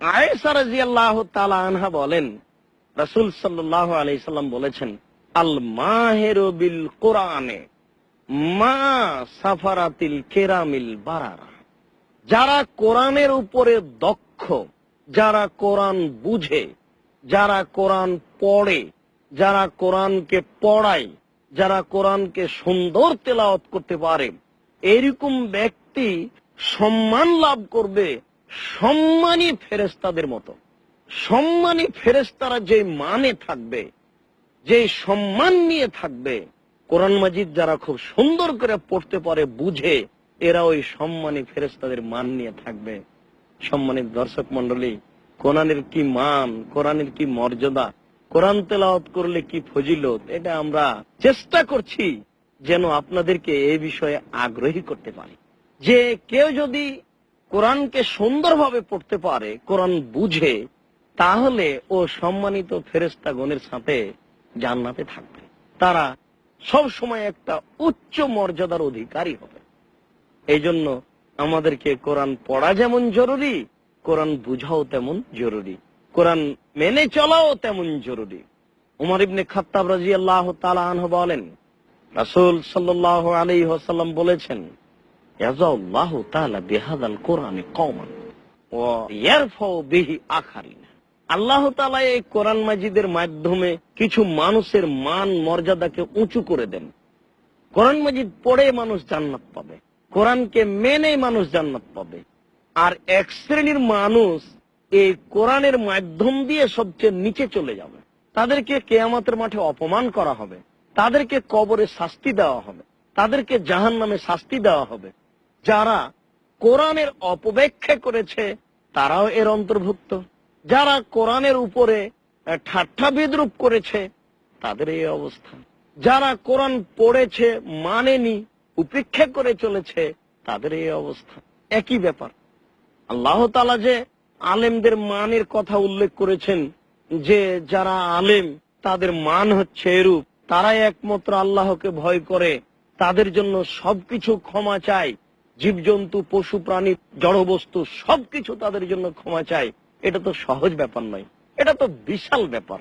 আয়েশা রাদিয়াল্লাহু তাআলা আনহা বলেন, রাসূল সাল্লাল্লাহু আলাইহি সাল্লাম বলেছেন, আল মাহিরু বিল কোরআনে মা সাফারাতিল কিরামিল বারারা। যারা কোরআনের উপরে দক্ষ, যারা কোরআন বুঝে, যারা কোরআন পড়ে, যারা কোরআনকে পড়ায়, যারা কোরআনকে সুন্দর তেলাওয়াত করতে পারে, এরকম ব্যক্তি সম্মান লাভ করবে সম্মানী ফেরেশতাদের মতো। সম্মানী ফেরেশতারা যে মানে থাকবে, যে সম্মান নিয়ে থাকবে, কোরআন মাজিদ যারা খুব সুন্দর করে পড়তে পারে, বুঝে, এরা ওই সম্মানী ফেরেশতাদের মান নিয়ে থাকবে। সম্মানিত দর্শক মন্ডলী, কোরআনের কি মান, কোরআনের কি মর্যাদা, কোরআন তেলাওয়াত করলে কি ফজিলত, এটা আমরা চেষ্টা করছি যেন আপনাদেরকে এই বিষয়ে আগ্রহী করতে পারি। যে কেউ যদি কোরআনকে সুন্দরভাবে পড়তে পারে, কোরআন বুঝে, তাহলে ও সম্মানিত ফেরেশতাগণের সাথে জান্নাতে থাকবে। তারা সব সময় একটা উচ্চ মর্যাদার অধিকারী হবে। এই জন্য আমাদেরকে কোরআন পড়া যেমন জরুরি, কোরআন বুঝাও তেমন জরুরি, কোরআন মেনে চলাও তেমন জরুরি। উমর ইবনে খাত্তাব রাদিয়াল্লাহু তাআলা আনহু বলেন, রাসূল সাল্লাল্লাহু আলাইহি ওয়াসাল্লাম বলেছেন, ইয়াজাল্লাহু তাআলা বিহাযাল কোরআনি কওমান ওয়া ইয়ারফাউ বিহি আখারিন। আল্লাহ তাআলা এই কোরআন মাজিদের মাধ্যমে কিছু মানুষের মান মর্যাদাকে উঁচু করে দেন। কোরআন মাজিদ পড়ে মানুষ জান্নাত পাবে, কোরআনকে মেনে মানুষ জান্নাত পাবে। আর এক শ্রেণীর মানুষ এই কোরআনের মাধ্যম দিয়ে সবচেয়ে নিচে চলে যাবে। তাদেরকে কিয়ামতের মাঠে অপমান করা হবে, তাদেরকে কবরে শাস্তি দেওয়া হবে, তাদেরকে জাহান্নামে শাস্তি দেওয়া হবে। যারা কোরআনের অপব্যাখ্যা করেছে তারাও এর অন্তর্ভুক্ত। যারা কোরআনের উপরে ঠাট্টা বিদ্রূপ করেছে তাদের এই অবস্থা। যারা কোরআন পড়েছে, মানেনি, উপেক্ষা করে চলেছে, তাদের এই অবস্থা। একই ব্যাপার। আল্লাহ তাআলা যে আলেমদের মানের কথা উল্লেখ করেছেন, যে যারা আলেম তাদের মান হচ্ছে এরূপ, তারাই একমাত্র আল্লাহকে ভয় করে, তাদের জন্য সবকিছু ক্ষমা চায়, জীবজন্তু, পশু প্রাণী, জড়বস্তু সবকিছু তাদের জন্য ক্ষমা চায়। এটা তো সহজ ব্যাপার নয়, এটা তো বিশাল ব্যাপার।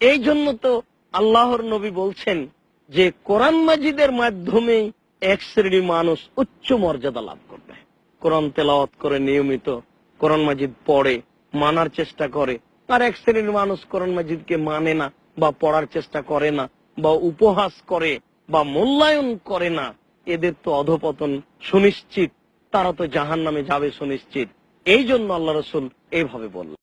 এই জন্য তো আল্লাহর নবী বলছেন যে কোরআন মাজিদের মাধ্যমে এক শ্রেণীর মানুষ উচ্চ মর্যাদা লাভ করবে। কোরআন তেলাওয়াত করে নিয়মিত, কোরআন মাজিদ পড়ে, মানার চেষ্টা করে। আর এক শ্রেণীর মানুষ কোরআন মাজিদকে মানে না, বা পড়ার চেষ্টা করে না, বা উপহাস করে, বা মূল্যায়ন করে না। এদের তো অধপতন সুনিশ্চিত, তারা তো জাহান্নামে যাবে সুনিশ্চিত। এই জন্য আল্লাহ রাসূল এইভাবে বললেন।